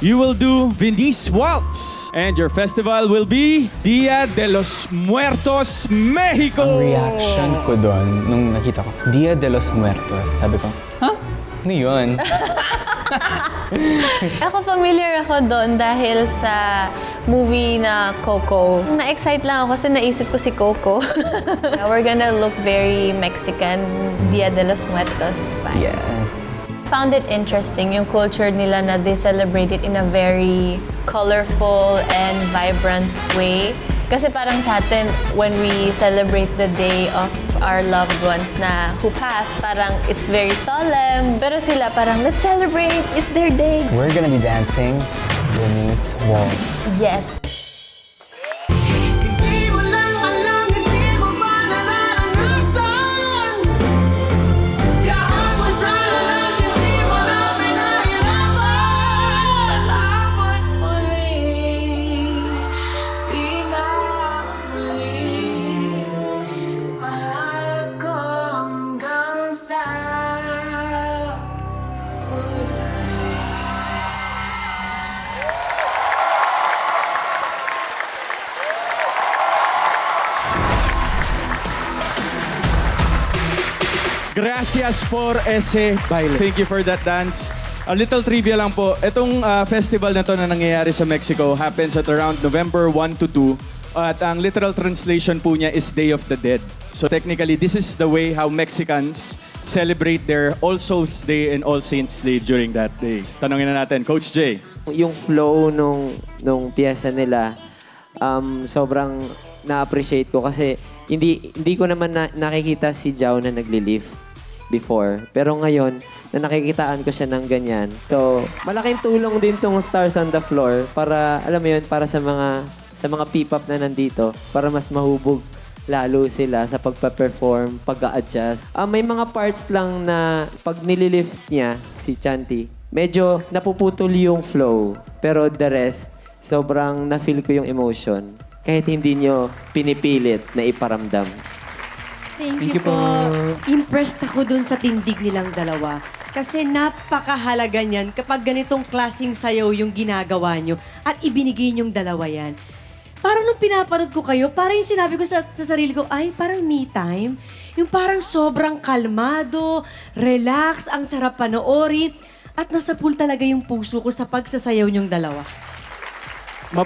you will do Venice Waltz. And your festival will be Dia de los Muertos, Mexico. Ang reaction ko doon, nung nakita ko, Dia de los Muertos, sabi ko, huh? Ano yun? Ako familiar ako doon dahil sa movie na Coco. Na-excite lang ako kasi naisip ko si Coco. We're gonna look very Mexican, Dia de los Muertos vibe. Yes. Found it interesting yung culture nila na they celebrate it in a very colorful and vibrant way. Kasi parang sa atin, when we celebrate the day of our loved ones na who passed, parang it's very solemn. Pero sila parang, let's celebrate, it's their day. We're gonna be dancing Venice Waltz. Yes. Hindi mo lang alam, hindi mo ba nararanasan? Kahapon sana lang, hindi mo na pinahirapan. Malapit muli, di na muli. Mahal ko hanggang sa Gracias por ese baile. Thank you for that dance. A little trivia lang po. Itong festival na to na nangyayari sa Mexico happens at around November 1 to 2. At ang literal translation po niya is Day of the Dead. So technically, this is the way how Mexicans celebrate their All Souls Day and All Saints Day during that day. Tanungin na natin, Coach Jay. Yung flow nung piyesa nila, sobrang na-appreciate ko kasi hindi ko naman nakikita si Jao na nagli-lift before. Pero ngayon, na nakikitaan ko siya ng ganyan. So, malaking tulong din tong Stars on the Floor para, alam mo yun, para sa mga P-pop na nandito, para mas mahubog lalo sila sa pagpa-perform, pag-a-adjust. May mga parts lang na pag nililift niya, si Chanty, medyo napuputol yung flow. Pero the rest, sobrang na-feel ko yung emotion. Kahit hindi nyo pinipilit na iparamdam. Thank you po. Impressed ako dun sa tindig nilang dalawa. Kasi napakahalaga niyan kapag ganitong klaseng sayaw yung ginagawa nyo at ibinigay nyong dalawa yan. Parang nung pinapanood ko kayo, parang yung sinabi ko sa sarili ko, ay, parang me time. Yung parang sobrang kalmado, relax, ang sarap panoorin, at nasa pool talaga yung puso ko sa pagsasayaw nyong dalawa.